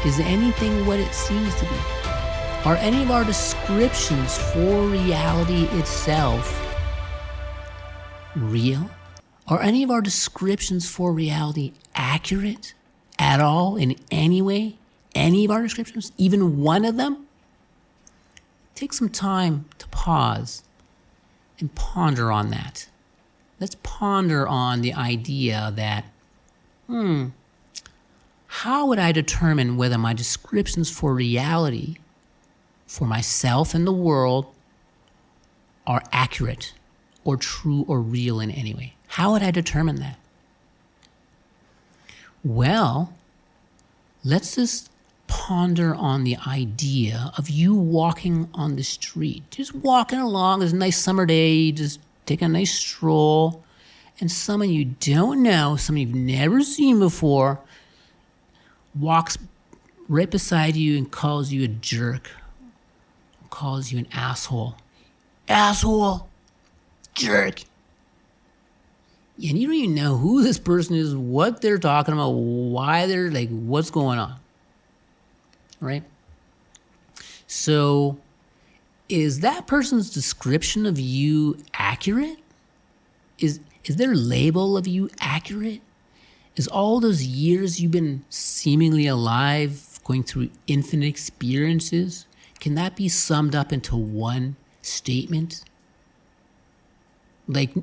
Is anything what it seems to be? Are any of our descriptions for reality itself real? Are any of our descriptions for reality accurate at all in any way? Any of our descriptions? Even one of them? Take some time to pause and ponder on that. Let's ponder on the idea that, how would I determine whether my descriptions for reality, for myself and the world, are accurate or true or real in any way? How would I determine that? Well, let's just ponder on the idea of you walking on the street, just walking along. It's a nice summer day, you just take a nice stroll, and someone you don't know, someone you've never seen before, walks right beside you and calls you a jerk, calls you an asshole. Asshole! Jerk! And you don't even know who this person is, what they're talking about, why they're like, what's going on. Right? So, is that person's description of you accurate? Is their label of you accurate? Is all those years you've been seemingly alive, going through infinite experiences, can that be summed up into one statement? Like,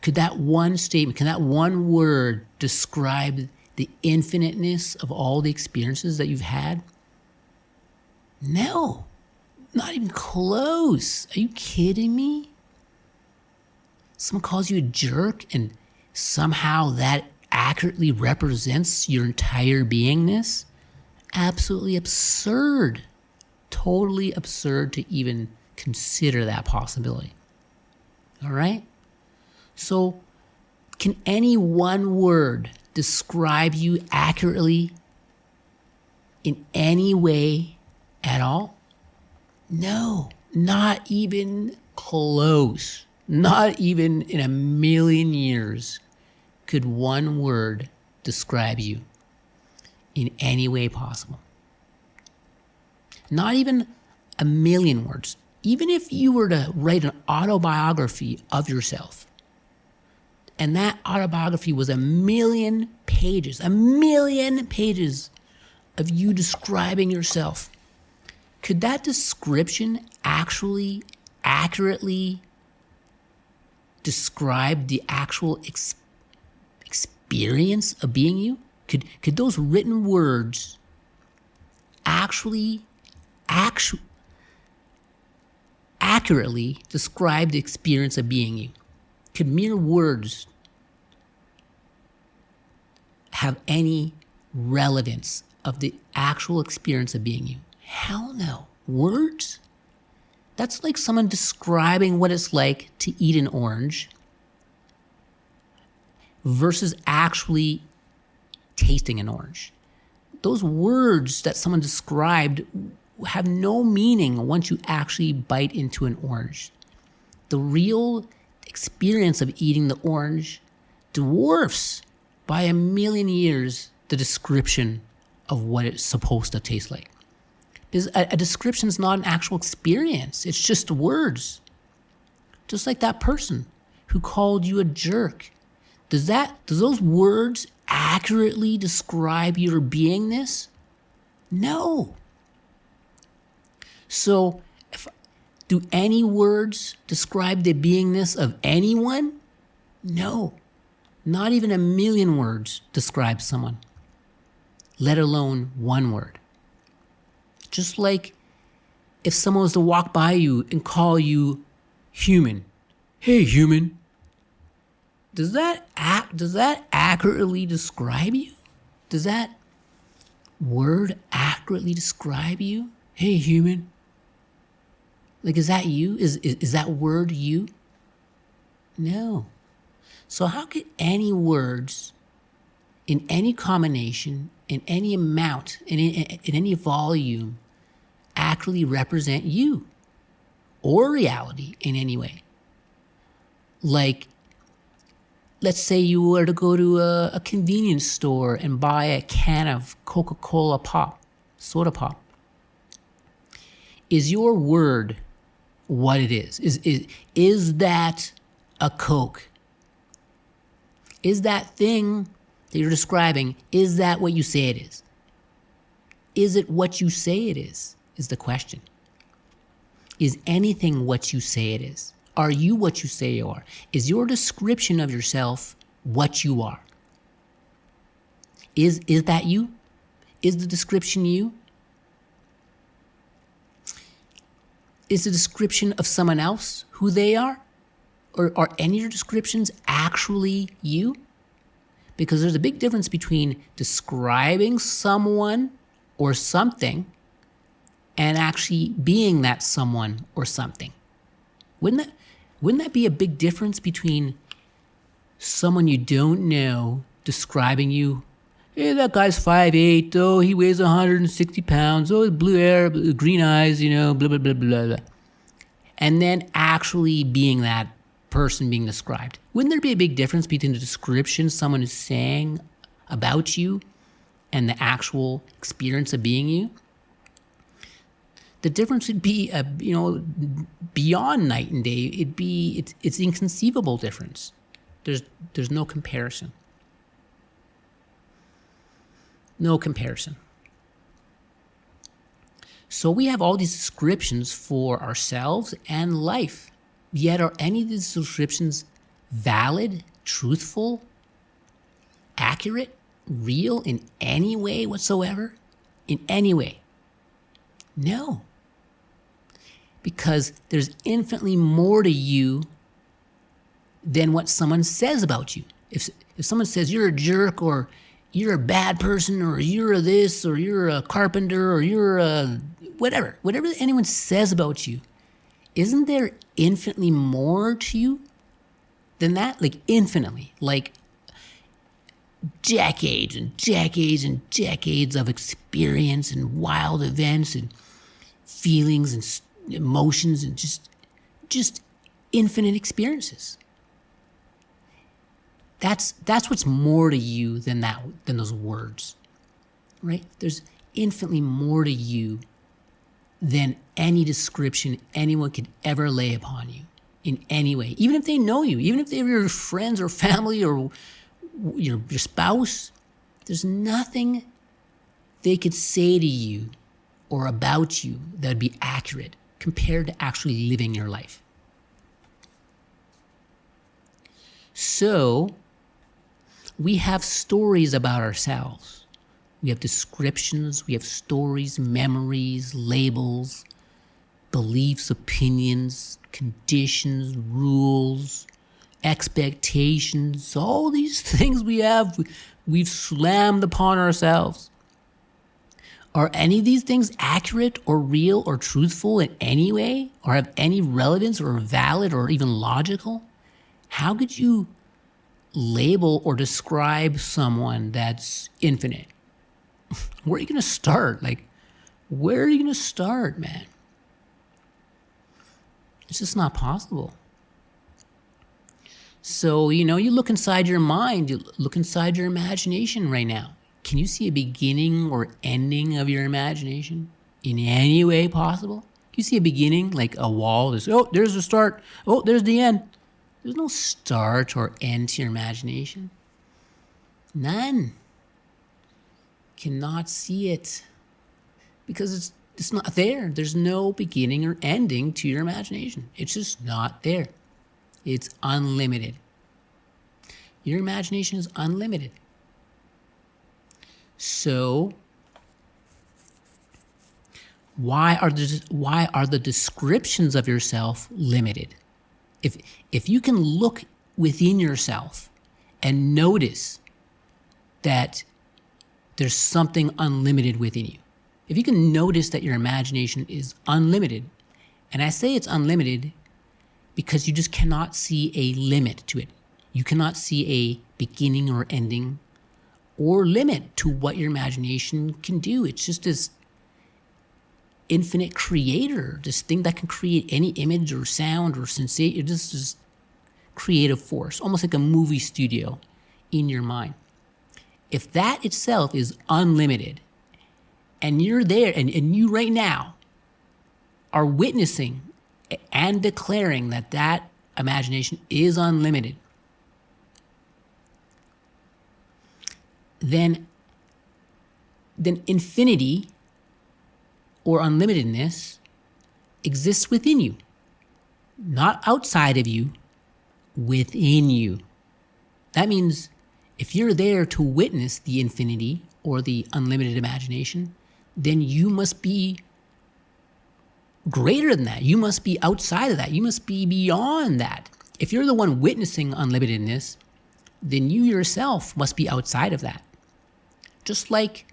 could that one statement, can that one word describe the infiniteness of all the experiences that you've had? No, not even close. Are you kidding me? Someone calls you a jerk and somehow that accurately represents your entire beingness? Absolutely absurd. Totally absurd to even consider that possibility. All right? So, can any one word describe you accurately in any way at all? No, not even close. Not even in a million years could one word describe you in any way possible. Not even a million words. Even if you were to write an autobiography of yourself, and that autobiography was 1,000,000 pages, 1,000,000 pages of you describing yourself, could that description actually accurately describe the actual experience of being you? Could those written words accurately describe the experience of being you? Could mere words have any relevance of the actual experience of being you? Hell no. Words? That's like someone describing what it's like to eat an orange versus actually tasting an orange. Those words that someone described have no meaning once you actually bite into an orange. The real experience of eating the orange dwarfs by 1,000,000 years the description of what it's supposed to taste like. Because a description is not an actual experience. It's just words. Just like that person who called you a jerk. Does those words accurately describe your beingness? No. So, do any words describe the beingness of anyone? No. Not even 1,000,000 words describe someone, let alone one word. Just like if someone was to walk by you and call you human. Hey, human. Does that accurately describe you? Does that word accurately describe you? Hey, human. Like, is that you? Is that word you? No. So how could any words in any combination, in any amount, in any volume, accurately represent you or reality in any way? Like, let's say you were to go to a convenience store and buy a can of Coca-Cola Pop. Soda pop. Is your word what it is? Is that a Coke? Is that thing that you're describing, is that what you say it is? Is it what you say it is the question. Is anything what you say it is? Are you what you say you are? Is your description of yourself what you are? Is that you? Is the description you? Is the description of someone else who they are? Or are any of your descriptions actually you? Because there's a big difference between describing someone or something and actually being that someone or something. Wouldn't that be a big difference between someone you don't know describing you? Hey, that guy's 5'8", oh, he weighs 160 pounds, oh, blue hair, green eyes, blah, blah, blah, blah, blah. And then actually being that person being described. Wouldn't there be a big difference between the description someone is saying about you and the actual experience of being you? The difference would be, beyond night and day. It's inconceivable difference. There's no comparison. No comparison. So we have all these descriptions for ourselves and life. Yet are any of these descriptions valid, truthful, accurate, real in any way whatsoever? In any way? No. Because there's infinitely more to you than what someone says about you. If someone says you're a jerk, or you're a bad person, or you're a this, or you're a carpenter, or you're a whatever anyone says about you, isn't there infinitely more to you than that? Like infinitely, like decades and decades and decades of experience and wild events and feelings and emotions and just infinite experiences. That's what's more to you than those words, right? There's infinitely more to you than any description anyone could ever lay upon you in any way. Even if they know you, even if they're your friends or family or your spouse, there's nothing they could say to you or about you that would be accurate compared to actually living your life. So, we have stories about ourselves. We have descriptions, we have stories, memories, labels, beliefs, opinions, conditions, rules, expectations, all these things we've slammed upon ourselves. Are any of these things accurate or real or truthful in any way, or have any relevance or valid or even logical? How could you label or describe someone that's infinite? Where are you going to start? Where are you going to start, man? It's just not possible. So, you look inside your mind, you look inside your imagination right now. Can you see a beginning or ending of your imagination in any way possible? Can you see a beginning, like a wall? There's the start. Oh, there's the end. There's no start or end to your imagination. None. Cannot see it because it's not there. There's no beginning or ending to your imagination. It's just not there. It's unlimited. Your imagination is unlimited. So, why are the descriptions of yourself limited? If you can look within yourself and notice that there's something unlimited within you, if you can notice that your imagination is unlimited, and I say it's unlimited because you just cannot see a limit to it. You cannot see a beginning or ending or limit to what your imagination can do. It's just this infinite creator, this thing that can create any image or sound or sensation. It's just this creative force, almost like a movie studio in your mind. If that itself is unlimited and you're there, and you right now are witnessing and declaring that that imagination is unlimited, then infinity or unlimitedness exists within you, not outside of you, within you. That means if you're there to witness the infinity or the unlimited imagination, then you must be greater than that. You must be outside of that. You must be beyond that. If you're the one witnessing unlimitedness, then you yourself must be outside of that. Just like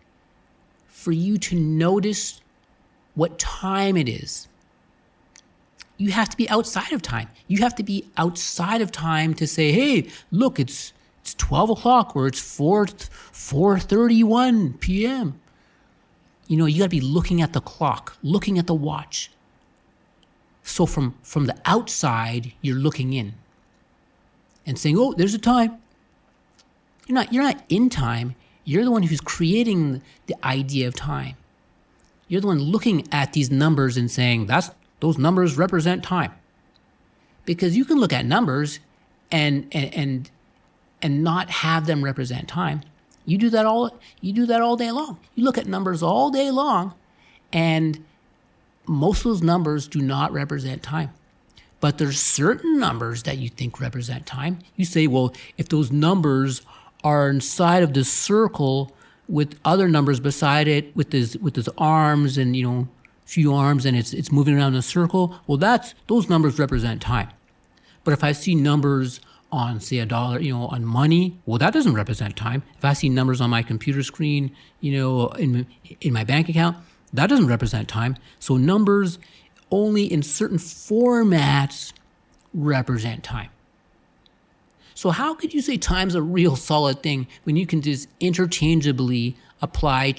for you to notice what time it is, you have to be outside of time. You have to be outside of time to say, hey, look, it's 12 o'clock or it's 4:31 p.m. You know, you got to be looking at the clock, looking at the watch. So from the outside, you're looking in and saying, oh, there's a time. You're not in time. You're the one who's creating the idea of time. You're the one looking at these numbers and saying, those numbers represent time. Because you can look at numbers and not have them represent time. You do that all day long. You look at numbers all day long, and most of those numbers do not represent time. But there's certain numbers that you think represent time. You say, well, if those numbers are inside of this circle with other numbers beside it, with his arms and few arms, and it's moving around in a circle, well, those numbers represent time. But if I see numbers on, say, $1, on money, well, that doesn't represent time. If I see numbers on my computer screen, in my bank account, that doesn't represent time. So numbers only in certain formats represent time. So how could you say time's a real solid thing when you can just interchangeably apply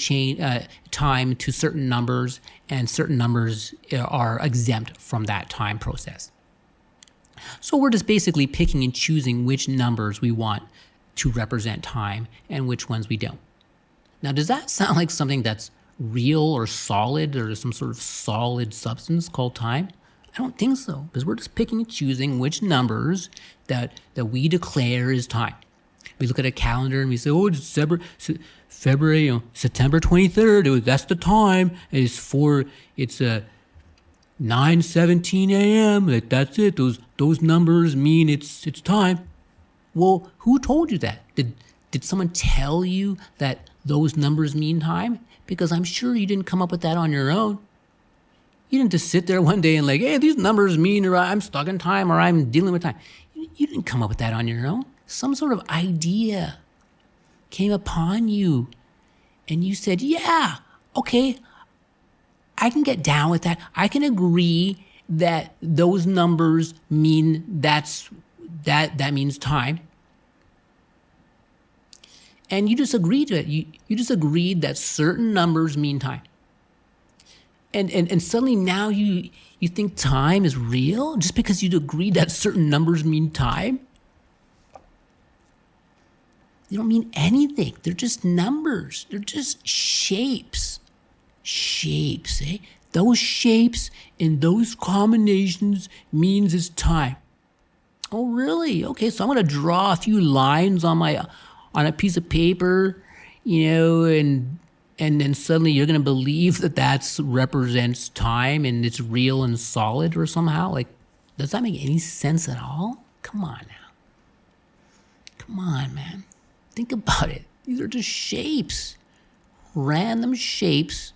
time to certain numbers, and certain numbers are exempt from that time process? So we're just basically picking and choosing which numbers we want to represent time and which ones we don't. Now, does that sound like something that's real or solid, or some sort of solid substance called time? I don't think so, because we're just picking and choosing which numbers that we declare is time. We look at a calendar and we say, oh, it's February, September 23rd. That's the time. It's 9:17 a.m. That's it. Those numbers mean it's time. Well, who told you that? Did someone tell you that those numbers mean time? Because I'm sure you didn't come up with that on your own. You didn't just sit there one day and hey, these numbers mean, or I'm stuck in time, or I'm dealing with time. You didn't come up with that on your own. Some sort of idea came upon you, and you said, yeah, okay, I can get down with that. I can agree that those numbers mean that means time. And you just agreed to it. You just agreed that certain numbers mean time. And suddenly now you think time is real just because you'd agreed that certain numbers mean time? They don't mean anything. They're just numbers. They're just shapes. Shapes, eh? Those shapes and those combinations means it's time. Oh, really? Okay, so I'm going to draw a few lines on a piece of paper, and then suddenly you're going to believe that represents time and it's real and solid or somehow. Does that make any sense at all? Come on now. Come on, man. Think about it. These are just shapes. Random shapes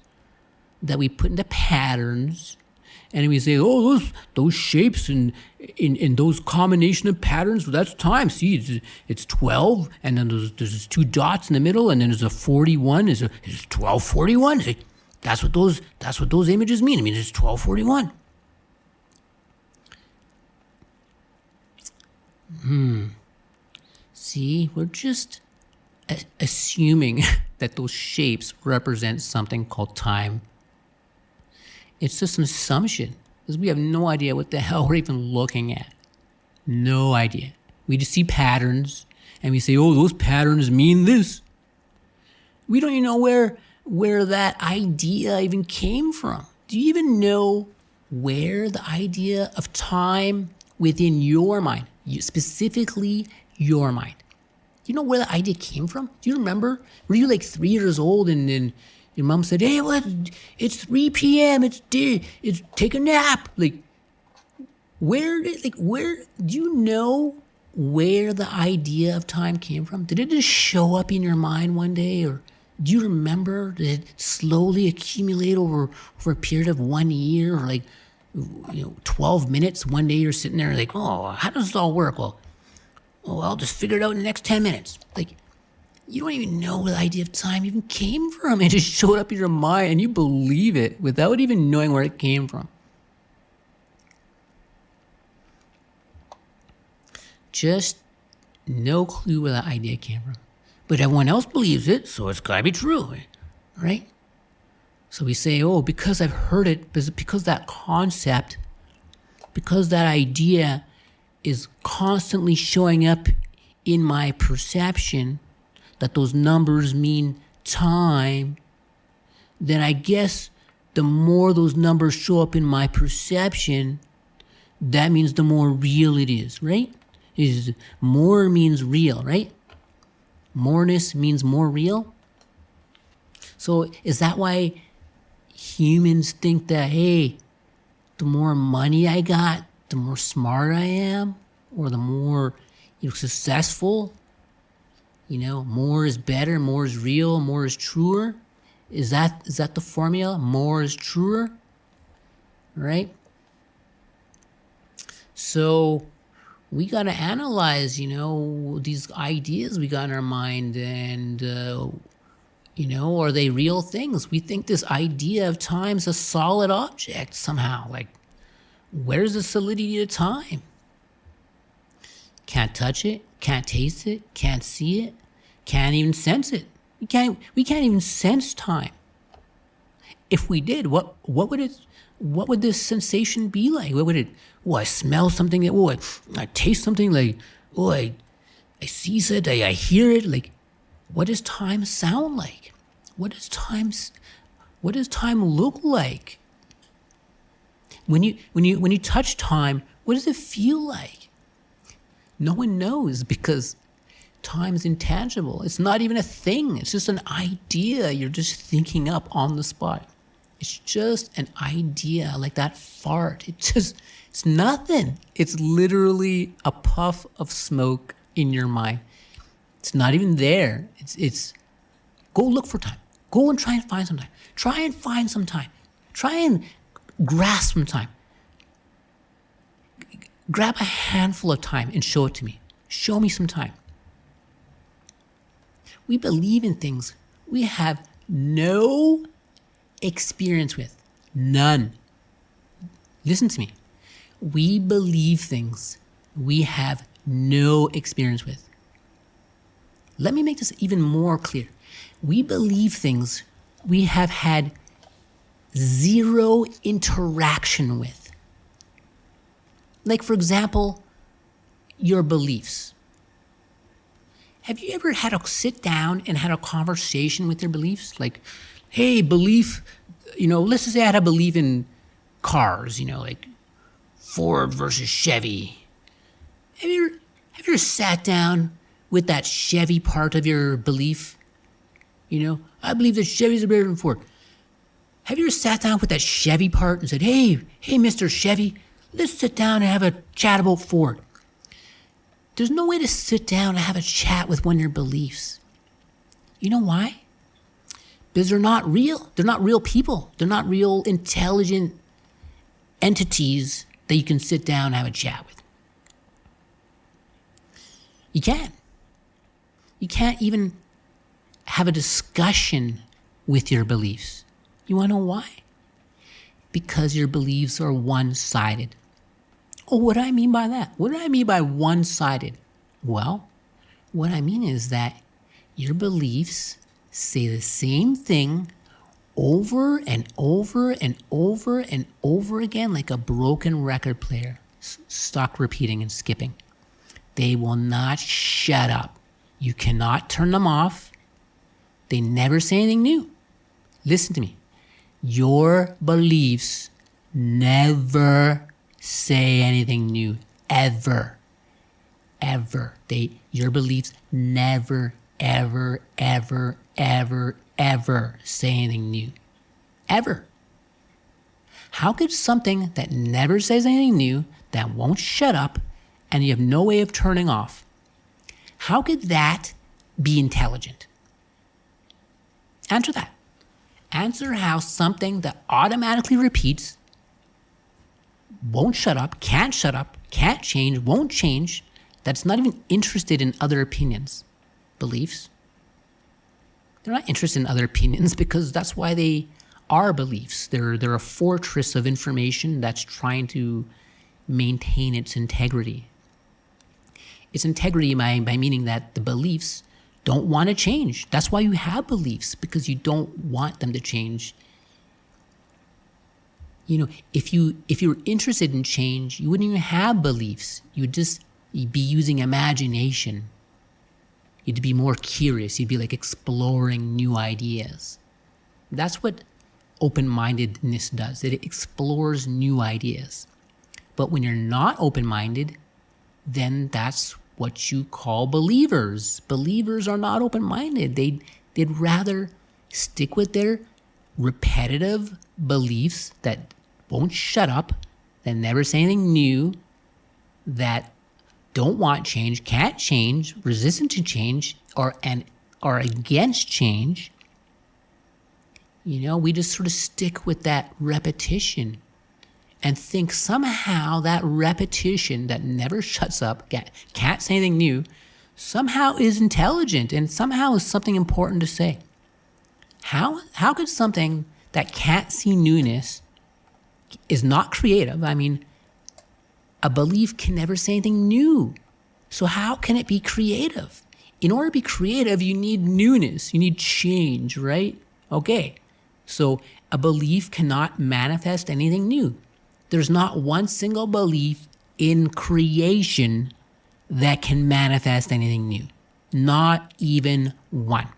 that we put into patterns. And we say, oh, those shapes and in those combination of patterns, well, that's time. See, it's 12, and then there's 2 dots in the middle, and then there's a 41. It's 1241. That's what those images mean. I mean, it's 1241. See, we're just assuming that those shapes represent something called time. It's just an assumption, because we have no idea what the hell we're even looking at. No idea. We just see patterns, and we say, oh, those patterns mean this. We don't even know where where that idea even came from? Do you even know where the idea of time within your mind, specifically your mind, do you know where the idea came from? Do you remember? Were you like 3 years old and then your mom said, "Hey, what? It's 3 p.m. It's take a nap." Like, where do you know where the idea of time came from? Did it just show up in your mind one day, or do you remember? Did it slowly accumulate over a period of 1 year, or 12 minutes? One day you're sitting there like, "Oh, how does this all work?" Well, I'll just figure it out in the next 10 minutes. Like, you don't even know where the idea of time even came from. It just showed up in your mind and you believe it without even knowing where it came from. Just no clue where that idea came from. But everyone else believes it, so it's gotta be true, right? So we say, oh, because I've heard it, because that concept, because that idea is constantly showing up in my perception, that those numbers mean time, then I guess the more those numbers show up in my perception, that means the more real it is, right? More means real, right? Moreness means more real. So is that why humans think that, hey, the more money I got, the more smart I am, or the more successful? More is better, more is real, more is truer. Is that the formula? More is truer, right? So we got to analyze, these ideas we got in our mind, and are they real things? We think this idea of time is a solid object somehow. Like, where's the solidity of time? Can't touch it, can't taste it, can't see it, can't even sense it. We can't even sense time. If we did, what would this sensation be like? What would it? Oh, I smell something. Oh, I taste something. Like, oh, I see it. I hear it. Like, what does time sound like? What does time look like? When you touch time, what does it feel like? No one knows, because time is intangible. It's not even a thing. It's just an idea you're just thinking up on the spot. It's just an idea, like that fart. It's nothing. It's literally a puff of smoke in your mind. It's not even there. It's go look for time. Go and try and find some time. Try and find some time. Try and grasp some time. Grab a handful of time and show it to me. Show me some time. We believe in things we have no experience with. None. Listen to me. We believe things we have no experience with. Let me make this even more clear. We believe things we have had zero interaction with. Like, for example, your beliefs. Have you ever had to sit down and had a conversation with your beliefs? Like, hey, belief, let's just say I had a belief in cars, like Ford versus Chevy. Have you ever sat down with that Chevy part of your belief? I believe that Chevys are better than Ford. Have you ever sat down with that Chevy part and said, hey, Mr. Chevy, let's sit down and have a chat about Ford? There's no way to sit down and have a chat with one of your beliefs. You know why? Because they're not real. They're not real people. They're not real intelligent entities that you can sit down and have a chat with. You can't. You can't even have a discussion with your beliefs. You want to know why? Because your beliefs are one-sided. Oh, what do I mean by that? What do I mean by one-sided? Well, what I mean is that your beliefs say the same thing over and over and over and over again, like a broken record player, stuck repeating and skipping. They will not shut up. You cannot turn them off. They never say anything new. Listen to me. Your beliefs never say anything new. Ever. Your beliefs never, ever, ever, ever, ever say anything new. Ever. How could something that never says anything new, that won't shut up, and you have no way of turning off, how could that be intelligent? Answer that. Answer how something that automatically repeats, won't shut up, can't change, won't change, that's not even interested in other opinions, beliefs. They're not interested in other opinions because that's why they are beliefs. They're a fortress of information that's trying to maintain its integrity. Its integrity by meaning that the beliefs don't want to change. That's why you have beliefs, because you don't want them to change. You know, if you were interested in change, you wouldn't even have beliefs. You'd be using imagination. You'd be more curious. You'd be like exploring new ideas. That's what open-mindedness does. It explores new ideas. But when you're not open-minded, then that's what you call believers. Believers are not open-minded. They'd rather stick with their repetitive beliefs that won't shut up, that never say anything new, that don't want change, can't change, resistant to change, or are against change. You know, we just sort of stick with that repetition and think somehow that repetition that never shuts up, can't say anything new, somehow is intelligent and somehow is something important to say. How could something that can't see newness, is not creative? I mean, a belief can never say anything new. So how can it be creative? In order to be creative, you need newness, you need change, right? Okay, so a belief cannot manifest anything new. There's not one single belief in creation that can manifest anything new. Not even one.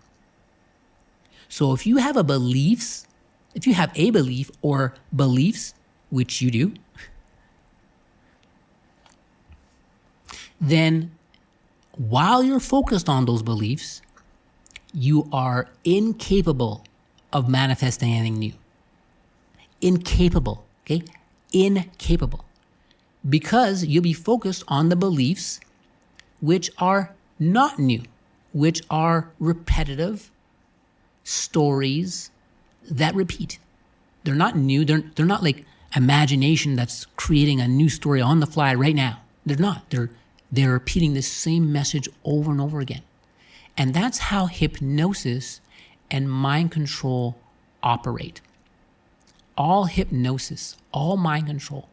So if you have a belief or beliefs, which you do, then while you're focused on those beliefs, you are incapable of manifesting anything new. Incapable, okay? Incapable. Because you'll be focused on the beliefs which are not new, which are repetitive stories that repeat. They're not new. They're not like imagination that's creating a new story on the fly right now. They're not. They're repeating the same message over and over again. And that's how hypnosis and mind control operate. All hypnosis, all mind control,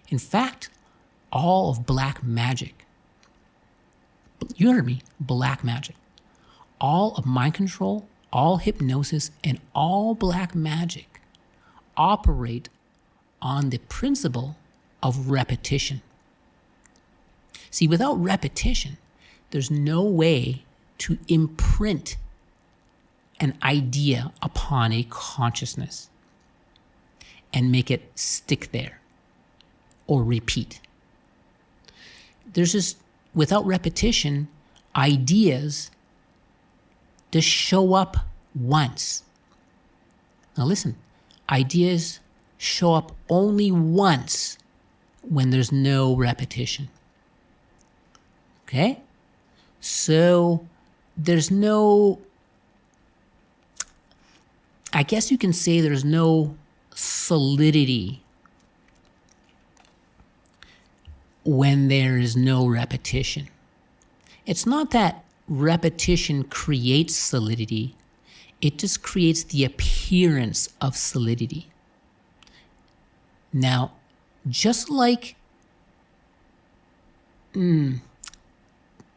in fact, all of black magic. You heard me, black magic. All of mind control, all hypnosis, and all black magic operate on the principle of repetition. See, without repetition, there's no way to imprint an idea upon a consciousness and make it stick there or repeat. There's just, without repetition, ideas just show up once. Now listen, ideas show up only once when there's no repetition. Okay? So there's no, I guess you can say there's no solidity when there is no repetition. It's not that repetition creates solidity, it just creates the appearance of solidity. Now, just like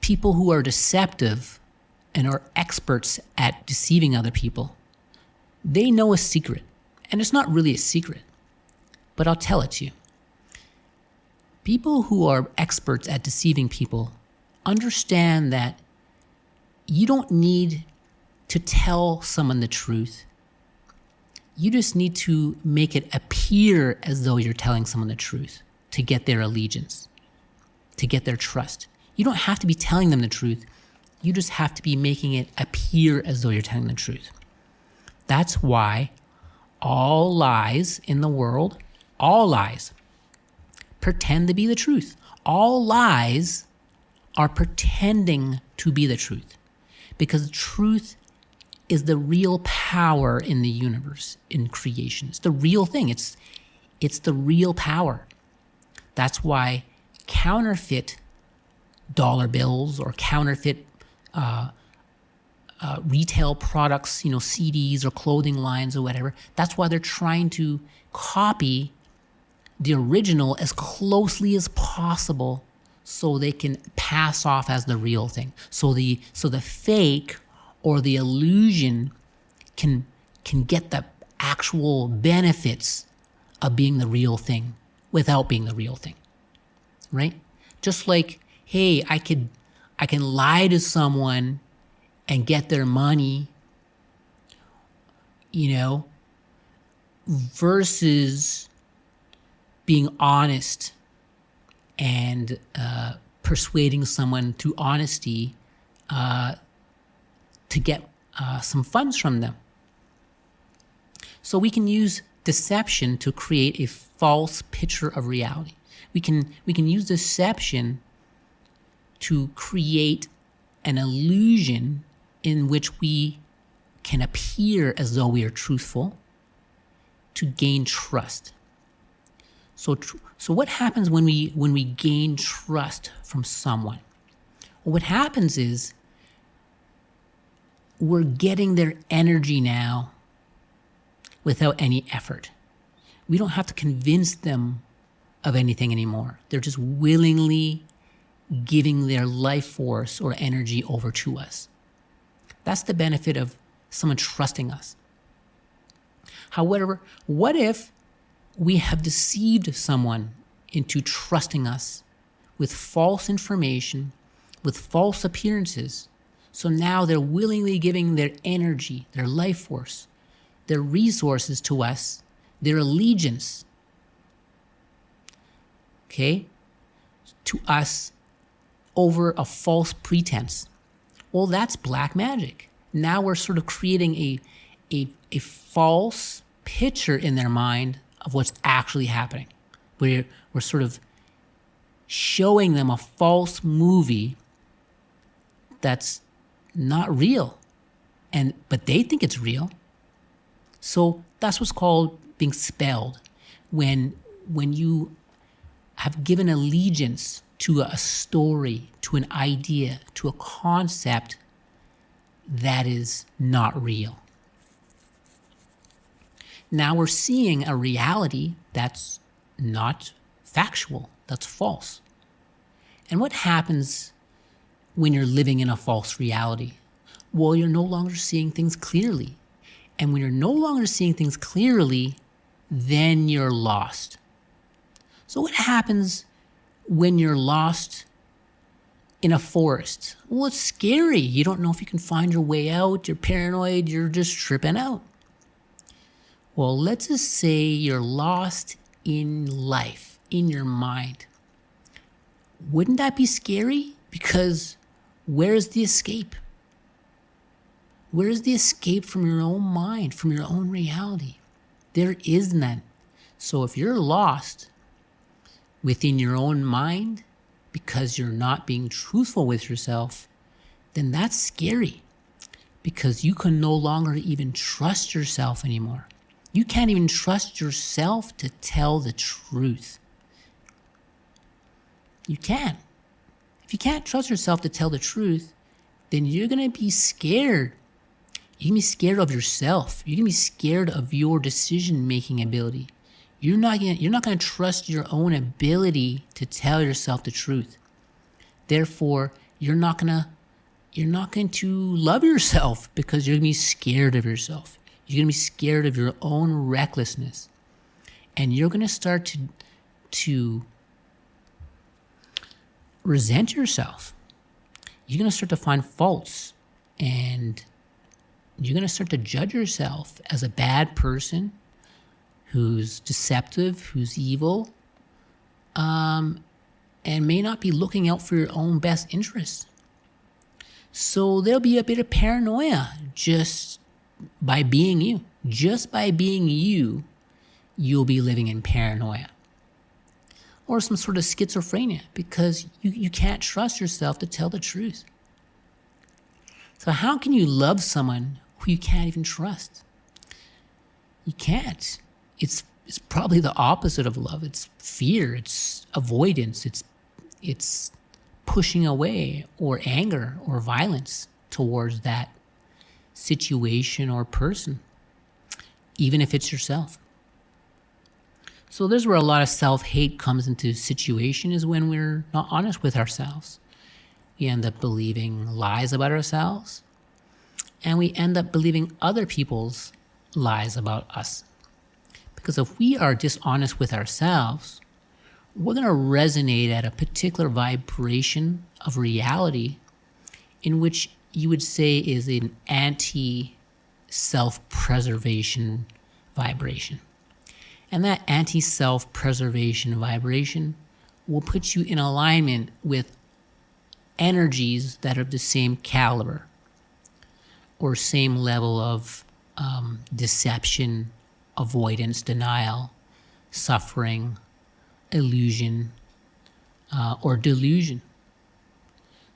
people who are deceptive and are experts at deceiving other people, they know a secret. And it's not really a secret, but I'll tell it to you. People who are experts at deceiving people understand that you don't need to tell someone the truth. You just need to make it appear as though you're telling someone the truth to get their allegiance, to get their trust. You don't have to be telling them the truth. You just have to be making it appear as though you're telling the truth. That's why all lies in the world, all lies, pretend to be the truth. All lies are pretending to be the truth, because truth is the real power in the universe, in creation. It's the real thing. It's the real power. That's why counterfeit dollar bills or counterfeit retail products, CDs or clothing lines or whatever, that's why they're trying to copy the original as closely as possible so they can pass off as the real thing. So the fake or the illusion can get the actual benefits of being the real thing without being the real thing, right? Just like, hey, I can lie to someone and get their money, versus being honest and persuading someone through honesty to get some funds from them. So we can use deception to create a false picture of reality. We can use deception to create an illusion in which we can appear as though we are truthful to gain trust. So what happens when we gain trust from someone? Well, what happens is we're getting their energy now without any effort. We don't have to convince them of anything anymore. They're just willingly giving their life force or energy over to us. That's the benefit of someone trusting us. However, what if we have deceived someone into trusting us with false information, with false appearances? So now they're willingly giving their energy, their life force, their resources to us, their allegiance, to us over a false pretense. Well, that's black magic. Now we're sort of creating a false picture in their mind of what's actually happening. We're sort of showing them a false movie that's not real, but they think it's real. So that's what's called being spelled. When you have given allegiance to a story, to an idea, to a concept that is not real. Now we're seeing a reality that's not factual, that's false. And what happens when you're living in a false reality? Well, you're no longer seeing things clearly. And when you're no longer seeing things clearly, then you're lost. So what happens when you're lost in a forest? Well, it's scary. You don't know if you can find your way out. You're paranoid. You're just tripping out. Well, let's just say you're lost in life, in your mind. Wouldn't that be scary? Because where is the escape? Where is the escape from your own mind, from your own reality? There is none. So if you're lost within your own mind because you're not being truthful with yourself, then that's scary, because you can no longer even trust yourself anymore. You can't even trust yourself to tell the truth. You can't. If you can't trust yourself to tell the truth, then you're going to be scared. You can be scared of yourself. You can be scared of your decision-making ability. You're not going to trust your own ability to tell yourself the truth. Therefore, you're not going to love yourself, because you're going to be scared of yourself. You're going to be scared of your own recklessness. And you're going to start to resent yourself. You're going to start to find faults and you're going to start to judge yourself as a bad person who's deceptive, who's evil, and may not be looking out for your own best interests. So there'll be a bit of paranoia just by being you. Just by being you, you'll be living in paranoia. Or some sort of schizophrenia because you can't trust yourself to tell the truth. So how can you love someone who you can't even trust? You can't. It's probably the opposite of love. It's fear, it's avoidance, it's pushing away, or anger or violence towards that situation or person, even if it's yourself. So there's where a lot of self-hate comes into situation, is when we're not honest with ourselves. We end up believing lies about ourselves, and we end up believing other people's lies about us. Because if we are dishonest with ourselves, we're going to resonate at a particular vibration of reality in which you would say is an anti-self-preservation vibration. And that anti-self-preservation vibration will put you in alignment with energies that are of the same caliber or same level of deception, avoidance, denial, suffering, illusion, or delusion.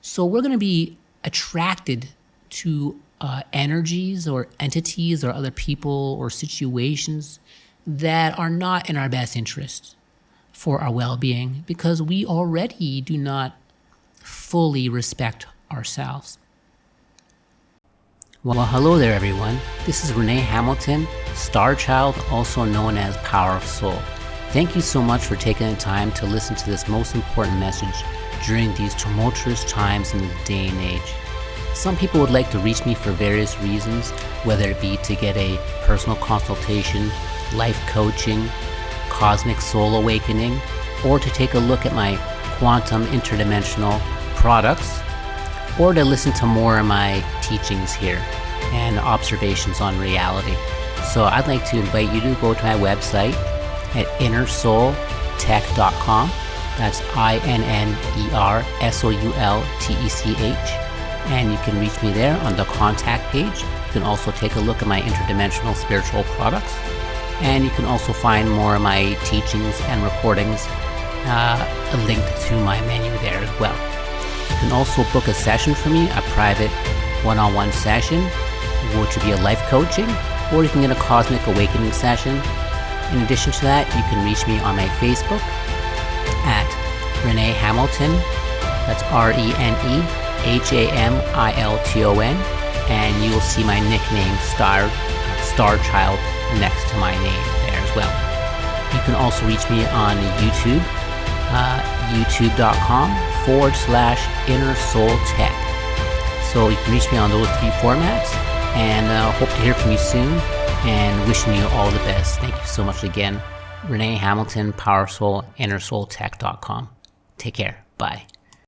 So we're going to be attracted to energies or entities or other people or situations that are not in our best interest for our well-being, because we already do not fully respect ourselves. Well, hello there, everyone. This is Rene Hamilton, Starchild, also known as Power of Soul. Thank you so much for taking the time to listen to this most important message during these tumultuous times in the day and age. Some people would like to reach me for various reasons, whether it be to get a personal consultation, life coaching, cosmic soul awakening, or to take a look at my quantum interdimensional products, or to listen to more of my teachings here and observations on reality. So I'd like to invite you to go to my website at innersoultech.com. That's INNERSOULTECH. And you can reach me there on the contact page. You can also take a look at my interdimensional spiritual products. And you can also find more of my teachings and recordings linked to my menu there as well. You can also book a session for me, a private one-on-one session, which would be a life coaching, or you can get a cosmic awakening session. In addition to that, you can reach me on my Facebook at Rene Hamilton. That's ReneHamilton, and you will see my nickname Starchild next to my name there as well. You can also reach me on YouTube, youtube.com/InnerSoulTech. So you can reach me on those three formats, and hope to hear from you soon, and wishing you all the best. Thank you so much again. Rene Hamilton, Power Soul, InnerSoulTech.com. Take care. Bye.